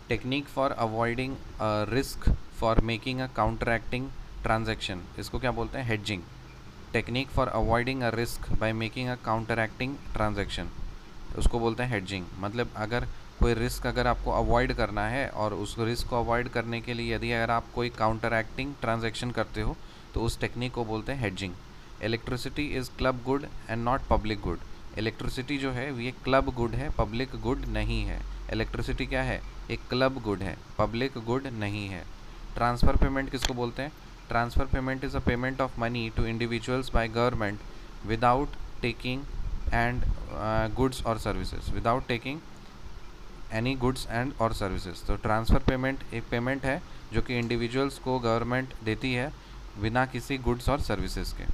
Technique for avoiding risk for making a counteracting transaction, इसको क्या बोलते हैं? Hedging. Technique for avoiding a risk by making a counteracting transaction, उसको बोलते हैं हेडजिंग। मतलब अगर कोई रिस्क अगर आपको अवॉइड करना है और उस रिस्क को अवॉइड करने के लिए यदि अगर आप कोई काउंटरएक्टिंग ट्रांजैक्शन करते हो तो उस टेक्निक को बोलते हैं hedging. Electricity is club good and not public good. Electricity जो है ये क्लब गुड है, पब्लिक गुड नहीं है। इलेक्ट्रिसिटी क्या है? एक क्लब गुड है, पब्लिक गुड नहीं है। ट्रांसफ़र पेमेंट किसको बोलते हैं? Transfer payment is a payment of money to individuals by government without taking and goods और services, without taking any goods and और सर्विसेज। तो ट्रांसफ़र पेमेंट एक पेमेंट है जो कि इंडिविजुअल्स को गवर्नमेंट देती है बिना किसी गुड्स और सर्विसेज के।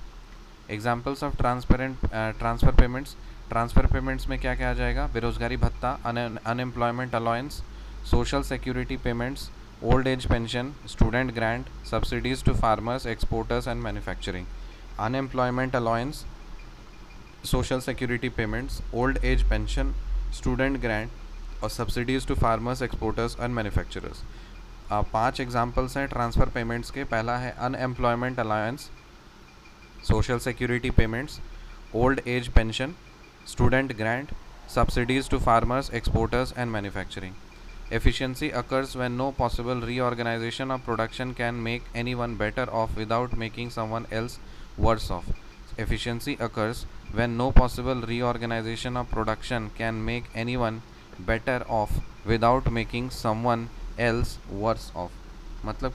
Examples of transfer payments, transfer payments में क्या क्या आ जाएगा? बेरोजगारी भत्ता, unemployment allowance, social security payments, old age pension, student grant, subsidies to farmers, exporters and manufacturing. Unemployment allowance, social security payments, old age pension, student grant और subsidies to farmers, exporters and manufacturers. 5 examples हैं transfer payments के। पहला है unemployment allowance, social security payments, old age pension, student grant, subsidies to farmers, exporters and manufacturing. Efficiency occurs when no possible reorganization of production can make anyone better off without making someone else worse off. Efficiency occurs when no possible reorganization of production can make anyone better off without making someone else worse off. मतलब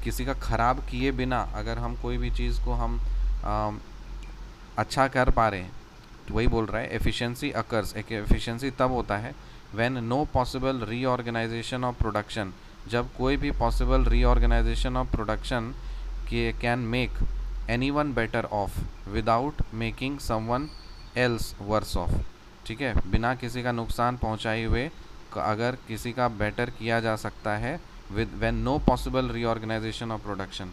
किसी का ख़राब किए बिना अगर हम कोई भी चीज़ को हम अच्छा कर पा रहे हैं तो वही बोल रहा है एफिशिएंसी अकर्स। एक एफिशिएंसी तब होता है when no possible reorganisation of production, जब कोई भी पॉसिबल रीऑर्गेनाइजेशन ऑफ प्रोडक्शन के can make anyone better off without making someone else worse off. ठीक है, बिना किसी का नुकसान पहुंचाए हुए अगर किसी का बेटर किया जा सकता है with when no possible reorganisation of production,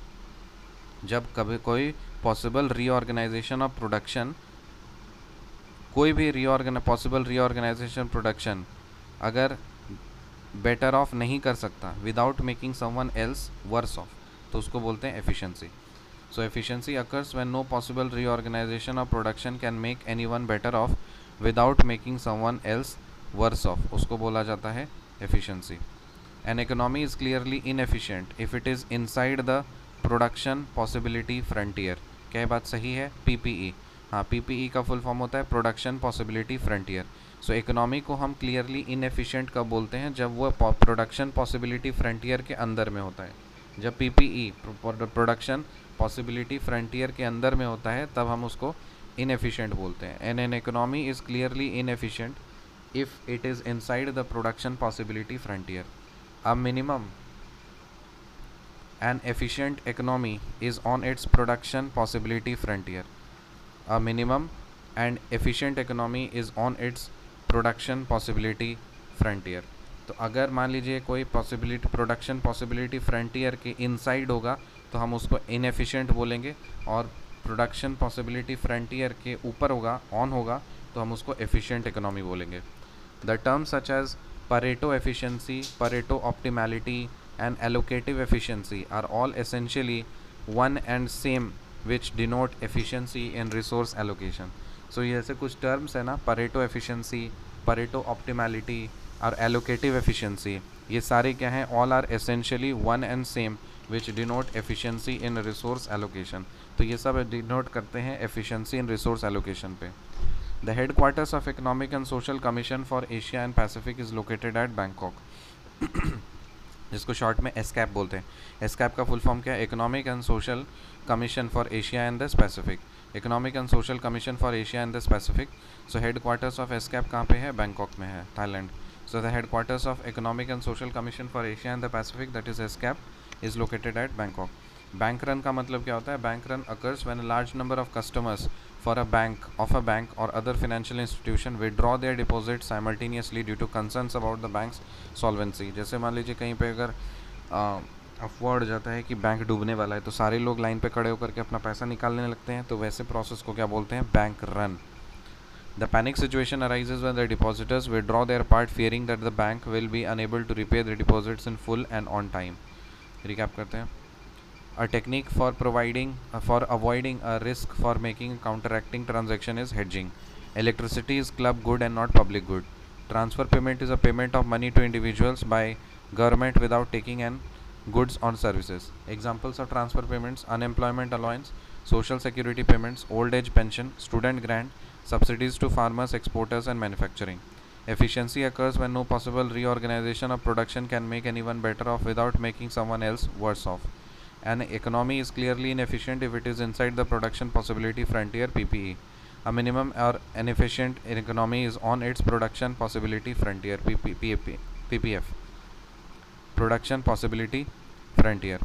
जब कभी कोई पॉसिबल रीऑर्गेनाइजेशन ऑफ प्रोडक्शन, कोई भी पॉसिबल रीऑर्गेनाइजेशन प्रोडक्शन अगर बेटर ऑफ नहीं कर सकता without making someone else worse off, तो उसको बोलते हैं efficiency. So efficiency occurs when no possible reorganisation of production can make anyone better off without making someone else worse off, उसको बोला जाता है efficiency. An economy is clearly inefficient if it is inside the production possibility frontier. क्या ये बात सही है? PPE, हाँ, पीपीई का फुल फॉर्म होता है प्रोडक्शन पॉसिबिलिटी फ्रंटियर। सो इकोनॉमी को हम क्लियरली इनएफिशिएंट कब बोलते हैं? जब वो प्रोडक्शन पॉसिबिलिटी फ्रंटियर के अंदर में होता है। जब पीपीई प्रोडक्शन पॉसिबिलिटी फ्रंटियर के अंदर में होता है तब हम उसको इनएफिशिएंट बोलते हैं। And N economy is clearly inefficient if it is inside the production possibility frontier. A minimum an efficient economy is on its production possibility frontier. A minimum and efficient economy is on its production possibility frontier. तो अगर मान लीजिए कोई possibility production possibility frontier के inside होगा तो हम उसको इनएफिशिएंट बोलेंगे, और प्रोडक्शन पॉसिबिलिटी फ्रंटियर के ऊपर होगा, ऑन होगा, तो हम उसको एफिशिएंट इकोनॉमी बोलेंगे। The term such as Pareto efficiency, Pareto optimality and allocative efficiency are all essentially one and same which denote efficiency in resource allocation. So ये ऐसे कुछ terms है ना, Pareto efficiency, Pareto optimality और allocative efficiency, ये सारे क्या हैं? all are essentially one and same which denote efficiency in resource allocation. तो ये सब denote करते हैं efficiency in resource allocation पे। The headquarters of Economic and Social Commission for Asia and Pacific is located at Bangkok, जिसको short में एसकैप बोलते हैं। एसकैप का फुल फॉर्म क्या है? Economic and social commission for Asia and the Pacific. Economic and social commission for Asia and the Pacific. So headquarters of ESCAP कहाँ पे है? बैंकॉक में है, Thailand. So the headquarters of economic and social commission for Asia and the Pacific, that is ESCAP, is located at Bangkok. Bank run का मतलब क्या होता है? Bank run occurs when a large number of customers for a bank or other financial institution withdraw their deposits simultaneously due to concerns about the bank's solvency. जैसे मान लीजिए कहीं पे अगर अफवाह उड़ जाता है कि बैंक डूबने वाला है तो सारे लोग लाइन पे खड़े होकर के अपना पैसा निकालने लगते हैं, तो वैसे प्रोसेस को क्या बोलते हैं? Bank run. The panic situation arises when the depositors withdraw their part, fearing that the bank will be unable to repay the deposits in full and on time. Recap करते हैं. A technique for avoiding a risk for making a counteracting transaction is hedging. Electricity is club good and not public good. Transfer payment is a payment of money to individuals by government without taking an goods on services. Examples of transfer payments: unemployment allowance, social security payments, old age pension, student grant, subsidies to farmers, exporters and manufacturing. Efficiency occurs when no possible reorganization of production can make anyone better off without making someone else worse off. An economy is clearly inefficient if it is inside the production possibility frontier (PPE). A minimum or inefficient economy is on its production possibility frontier (PPF). Production possibility frontier.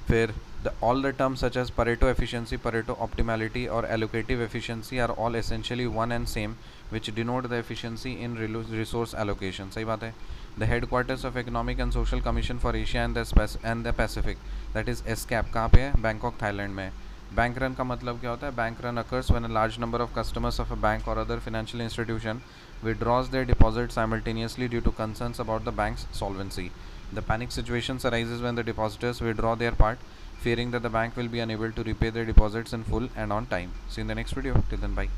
फिर all the terms such as Pareto efficiency, Pareto optimality or allocative efficiency are all essentially one and same, which denote the efficiency in resource allocation. सही बात है. The headquarters of Economic and Social Commission for Asia and the Pacific, that is ESCAP, कहाँ पे है? Bangkok, Thailand में. Bank run का मतलब क्या होता है? Bank run occurs when a large number of customers of a bank or other financial institution withdraws their deposits simultaneously due to concerns about the bank's solvency. The panic situations arises when the depositors withdraw their part, fearing that the bank will be unable to repay their deposits in full and on time. See you in the next video. Till then, bye.